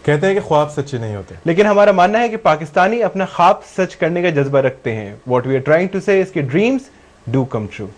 कहते हैं कि ख्वाब सच्चे नहीं होते, लेकिन हमारा मानना है कि पाकिस्तानी अपना ख्वाब सच करने का जज्बा रखते हैं। What we are trying to say is कि ड्रीम्स डू कम ट्रू।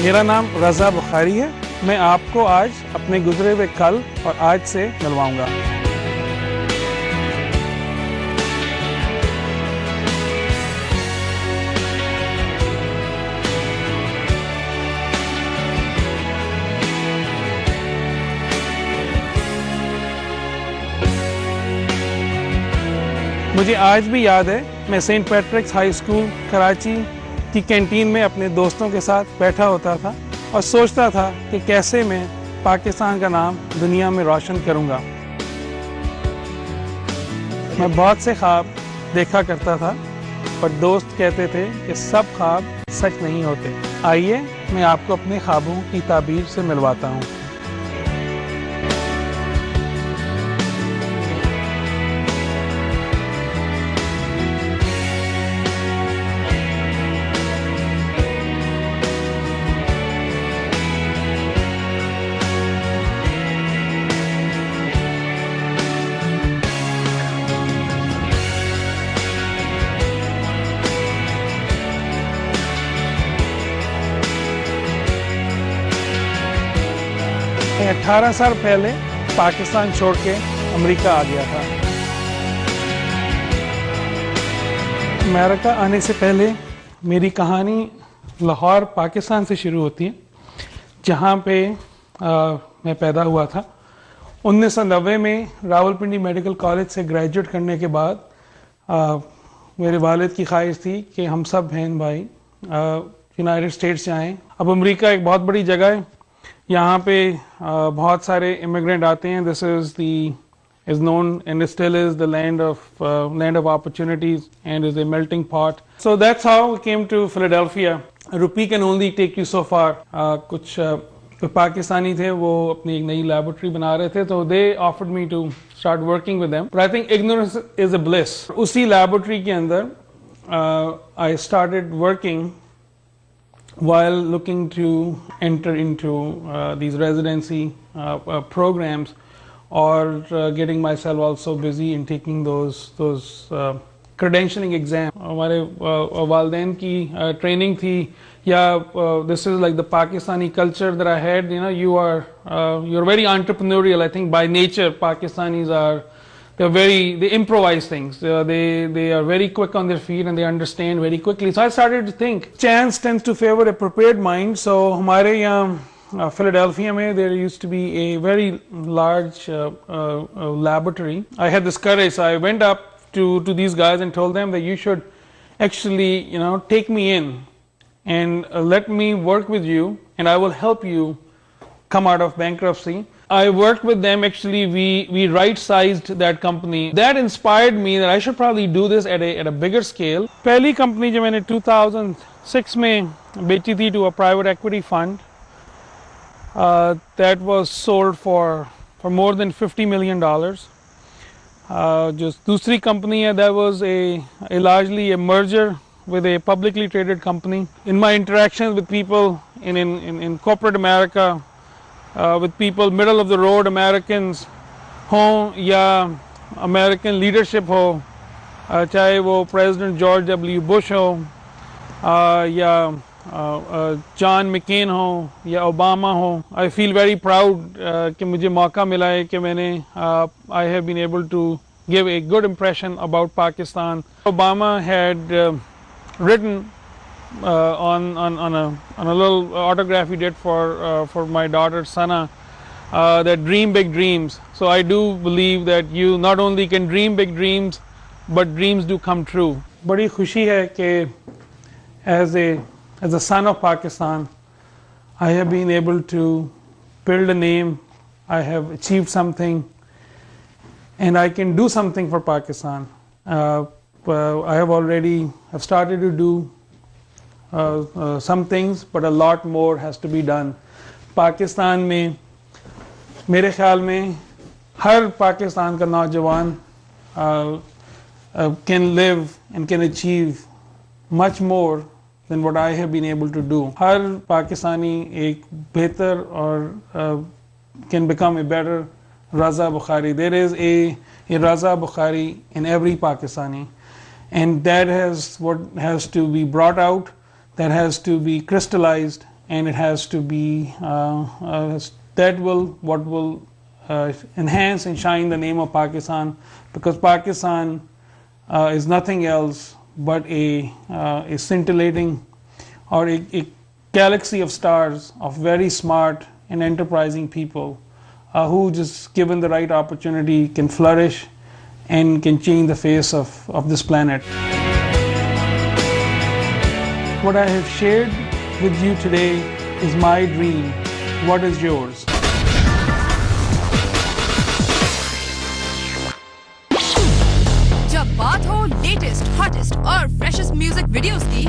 मेरा नाम रज़ा बुखारी है। मैं आपको आज अपने गुजरे हुए कल और आज से मिलवाऊंगा। मुझे आज भी याद है, मैं Saint Patrick's High School Karachi की कैंटीन में अपने दोस्तों के साथ बैठा होता था और सोचता था कि कैसे मैं पाकिस्तान का नाम दुनिया में रोशन करूंगा। मैं बहुत से ख्वाब देखा करता था, पर दोस्त कहते थे कि सब ख्वाब सच नहीं होते। आइए मैं आपको अपने ख्वाबों की ताबीर से मिलवाता हूँ। मैं 18 साल पहले पाकिस्तान छोड़ के अमेरिका आ गया था। अमेरिका आने से पहले मेरी कहानी लाहौर पाकिस्तान से शुरू होती है, जहाँ पे मैं पैदा हुआ था। 1990 में रावलपिंडी मेडिकल कॉलेज से ग्रेजुएट करने के बाद मेरे वालिद की ख्वाहिश थी कि हम सब बहन भाई यूनाइटेड स्टेट्स जाएं। अब अमेरिका एक बहुत बड़ी जगह है, यहाँ पे बहुत सारे इमिग्रेंट आते हैं। This is known and still is the land of opportunities and is a melting pot. So that's how we came to Philadelphia. A rupee can only take you so far. कुछ पाकिस्तानी थे, वो अपनी एक नई laboratory बना रहे थे, तो they offered me to start working with them. But I think ignorance is a bliss. उसी लैबोरेटरी के अंदर I started working while looking to enter into these residency programs, or getting myself also busy in taking those credentialing exam. हमारे वालिदैन की training थी, this is like the Pakistani culture that I had. You know, you're very entrepreneurial. I think by nature Pakistanis they improvise things. They are very quick on their feet and they understand very quickly. So I started to think chance tends to favor a prepared mind. So हमारे यहाँ Philadelphia में there used to be a very large laboratory. I had this courage, so I went up to these guys and told them that you should actually, take me in and let me work with you, and I will help you come out of bankruptcy. I worked with them. Actually, we right-sized that company. That inspired me that I should probably do this at a bigger scale. पहली company जो मैंने 2006 में बेची थी to a private equity fund, that was sold for more than $50 million. जो दूसरी company है, that was a largely a merger with a publicly traded company. In my interactions with people in corporate America, with people middle of the road Americans हों या American leadership हो, चाहे वो President George W. Bush हो या John McCain हो या Obama हो, I feel very proud कि मुझे मौका मिला है कि मैंने I have been able to give a good impression about Pakistan. Obama had written on a little autograph he did for my daughter Sana, that dream big dreams. So I do believe that you not only can dream big dreams, but dreams do come true. बड़ी खुशी है कि as a as a son of Pakistan, I have been able to build a name, I have achieved something, and I can do something for Pakistan. I have started to do some things, but a lot more has to be done. Pakistan में मेरे ख्याल में हर पाकिस्तान का नौजवान can live and can achieve much more than what I have been able to do. हर पाकिस्तानी एक बेहतर और can become a better Raza Bukhari. There is a Raza Bukhari in every Pakistani, and that has to be brought out, that has to be crystallized, and it has to be what will enhance and shine the name of Pakistan, because Pakistan is nothing else but a scintillating or a galaxy of stars of very smart and enterprising people who, just given the right opportunity, can flourish and can change the face of this planet. What I have shared with you today is my dream. What is yours? जब बात हो latest, hottest और freshest music videos की,